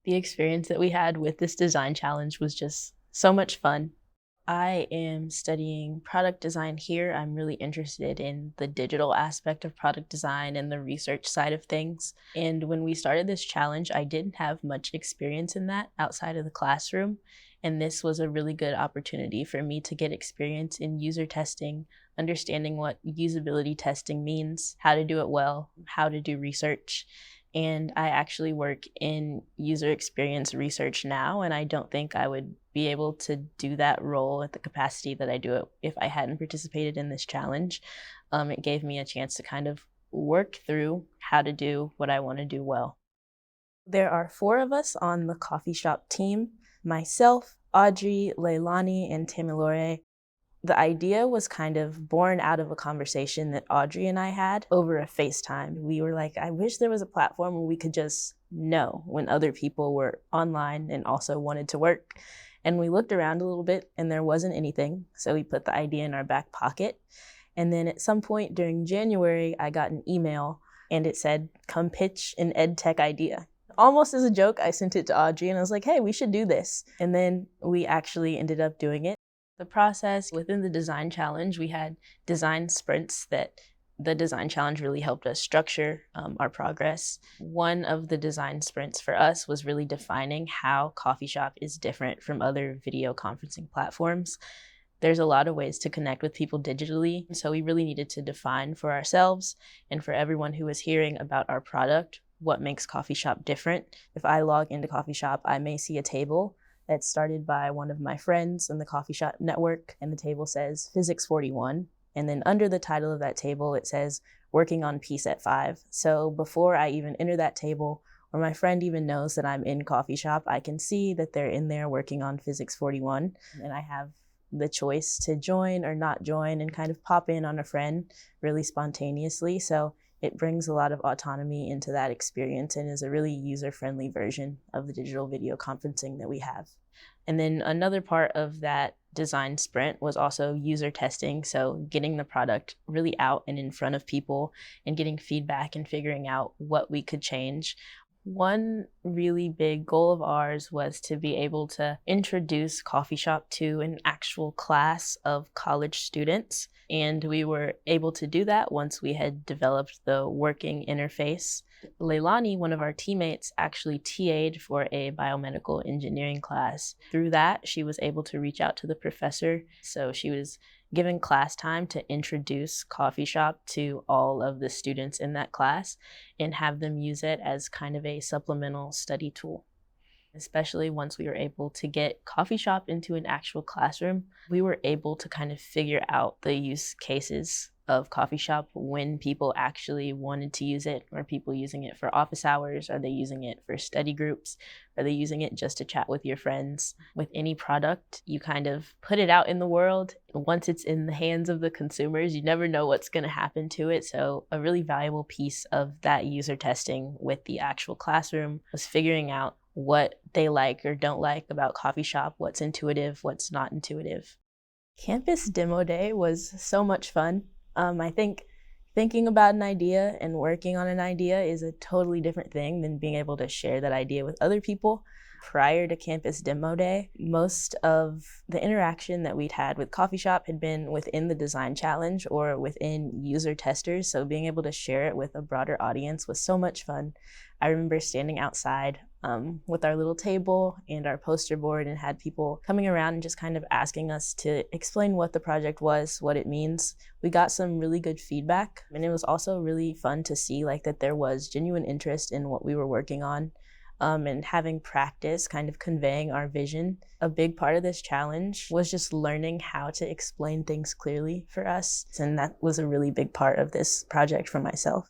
The experience that we had with this design challenge was just so much fun. I am studying product design here. I'm really interested in the digital aspect of product design and the research side of things. And when we started this challenge, I didn't have much experience in that outside of the classroom. And this was a really good opportunity for me to get experience in user testing, understanding what usability testing means, how to do it well, how to do research. And I actually work in user experience research now, and I don't think I would be able to do that role at the capacity that I do it if I hadn't participated in this challenge. It gave me a chance to kind of work through how to do what I want to do well. There are 4 of us on the Koffeeshop team: myself, Audrey, Leilani, and Tamilore. The idea was kind of born out of a conversation that Audrey and I had over a FaceTime. We were like, I wish there was a platform where we could just know when other people were online and also wanted to work. And we looked around a little bit and there wasn't anything. So we put the idea in our back pocket. And then at some point during January, I got an email and it said, come pitch an ed tech idea. Almost as a joke, I sent it to Audrey and I was like, hey, we should do this. And then we actually ended up doing it. The process within the design challenge, we had design sprints that the design challenge really helped us structure our progress. One of the design sprints for us was really defining how Koffeeshop is different from other video conferencing platforms. There's a lot of ways to connect with people digitally, so we really needed to define for ourselves and for everyone who was hearing about our product what makes Koffeeshop different. If I log into Koffeeshop, I may see a table that's started by one of my friends in the Koffeeshop network, and the table says Physics 41. And then under the title of that table, it says Working on Piece at 5. So before I even enter that table, or my friend even knows that I'm in Koffeeshop, I can see that they're in there working on Physics 41. And I have the choice to join or not join and kind of pop in on a friend really spontaneously. So it brings a lot of autonomy into that experience and is a really user-friendly version of the digital video conferencing that we have. And then another part of that design sprint was also user testing. So getting the product really out and in front of people and getting feedback and figuring out what we could change. One really big goal of ours was to be able to introduce Koffeeshop to an actual class of college students. And we were able to do that once we had developed the working interface. Leilani, one of our teammates, actually TA'd for a biomedical engineering class. Through that, she was able to reach out to the professor. So she was given class time to introduce Koffeeshop to all of the students in that class and have them use it as kind of a supplemental study tool. Especially once we were able to get Koffeeshop into an actual classroom, we were able to kind of figure out the use cases of Koffeeshop when people actually wanted to use it. Are people using it for office hours? Are they using it for study groups? Are they using it just to chat with your friends? With any product, you kind of put it out in the world. Once it's in the hands of the consumers, you never know what's going to happen to it. So a really valuable piece of that user testing with the actual classroom was figuring out what they like or don't like about Koffeeshop, what's intuitive, what's not intuitive. Campus Demo Day was so much fun. I think thinking about an idea and working on an idea is a totally different thing than being able to share that idea with other people. Prior to Campus Demo Day, most of the interaction that we'd had with Koffeeshop had been within the design challenge or within user testers, so being able to share it with a broader audience was so much fun. I remember standing outside with our little table and our poster board and had people coming around and just kind of asking us to explain what the project was, what it means. We got some really good feedback, and it was also really fun to see that there was genuine interest in what we were working on. And having practice kind of conveying our vision. A big part of this challenge was just learning how to explain things clearly for us. And that was a really big part of this project for myself.